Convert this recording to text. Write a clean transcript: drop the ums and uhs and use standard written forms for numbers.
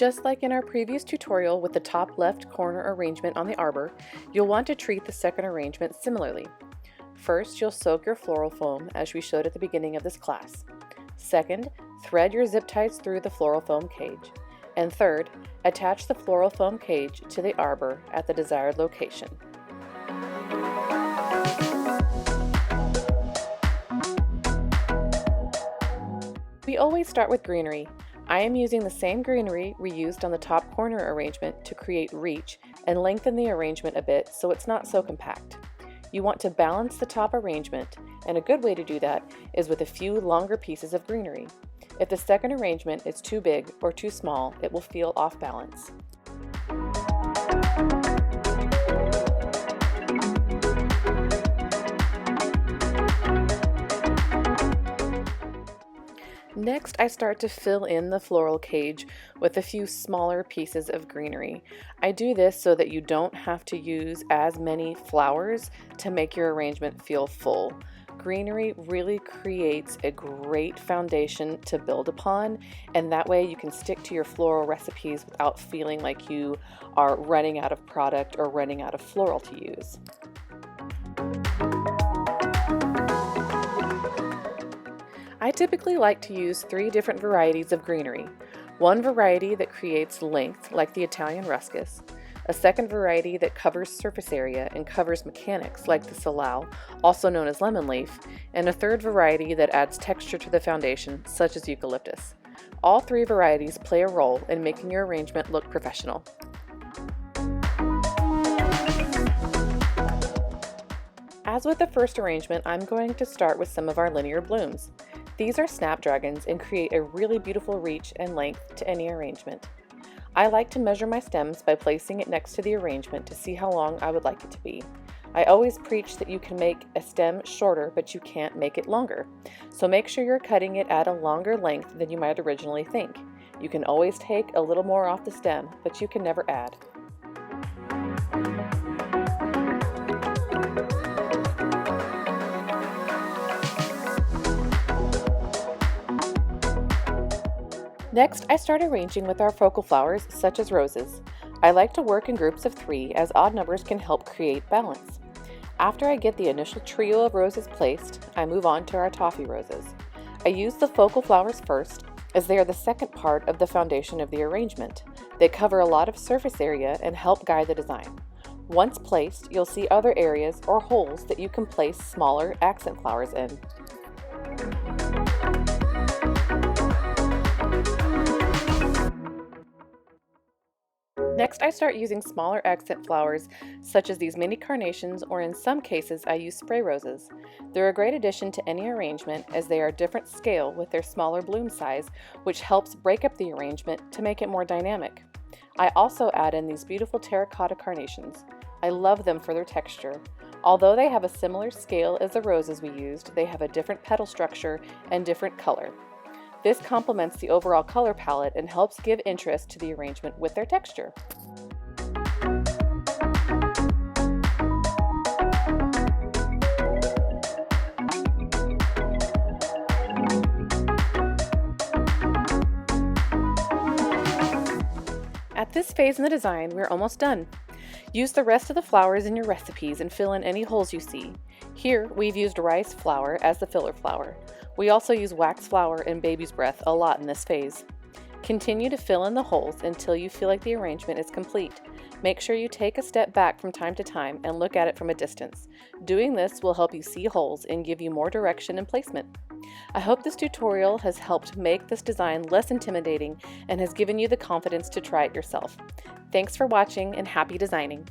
Just like in our previous tutorial with the top left corner arrangement on the arbor, you'll want to treat the second arrangement similarly. First, you'll soak your floral foam as we showed at the beginning of this class. Second, thread your zip ties through the floral foam cage. And third, attach the floral foam cage to the arbor at the desired location. We always start with greenery. I am using the same greenery we used on the top corner arrangement to create reach and lengthen the arrangement a bit so it's not so compact. You want to balance the top arrangement, and a good way to do that is with a few longer pieces of greenery. If the second arrangement is too big or too small, it will feel off balance. Next, I start to fill in the floral cage with a few smaller pieces of greenery. I do this so that you don't have to use as many flowers to make your arrangement feel full. Greenery really creates a great foundation to build upon, and that way you can stick to your floral recipes without feeling like you are running out of product or running out of floral to use. I typically like to use 3 different varieties of greenery. One variety that creates length, like the Italian Ruscus, a second variety that covers surface area and covers mechanics, like the Salal, also known as lemon leaf, and a third variety that adds texture to the foundation, such as eucalyptus. All 3 varieties play a role in making your arrangement look professional. As with the first arrangement, I'm going to start with some of our linear blooms. These are snapdragons and create a really beautiful reach and length to any arrangement. I like to measure my stems by placing it next to the arrangement to see how long I would like it to be. I always preach that you can make a stem shorter, but you can't make it longer. So make sure you're cutting it at a longer length than you might originally think. You can always take a little more off the stem, but you can never add. Next, I start arranging with our focal flowers, such as roses. I like to work in groups of 3 as odd numbers can help create balance. After I get the initial trio of roses placed, I move on to our Toffee Roses. I use the focal flowers first, as they are the second part of the foundation of the arrangement. They cover a lot of surface area and help guide the design. Once placed, you'll see other areas or holes that you can place smaller accent flowers in. Next, I start using smaller accent flowers such as these mini carnations, or in some cases I use spray roses. They're a great addition to any arrangement as they are different scale with their smaller bloom size, which helps break up the arrangement to make it more dynamic. I also add in these beautiful Terra-Cotta Carnations. I love them for their texture. Although they have a similar scale as the roses we used, they have a different petal structure and different color. This complements the overall color palette and helps give interest to the arrangement with their texture. At this phase in the design, we're almost done. Use the rest of the flowers in your recipes and fill in any holes you see. Here, we've used rice flower as the filler flower. We also use wax flower and baby's breath a lot in this phase. Continue to fill in the holes until you feel like the arrangement is complete. Make sure you take a step back from time to time and look at it from a distance. Doing this will help you see holes and give you more direction and placement. I hope this tutorial has helped make this design less intimidating and has given you the confidence to try it yourself. Thanks for watching and happy designing!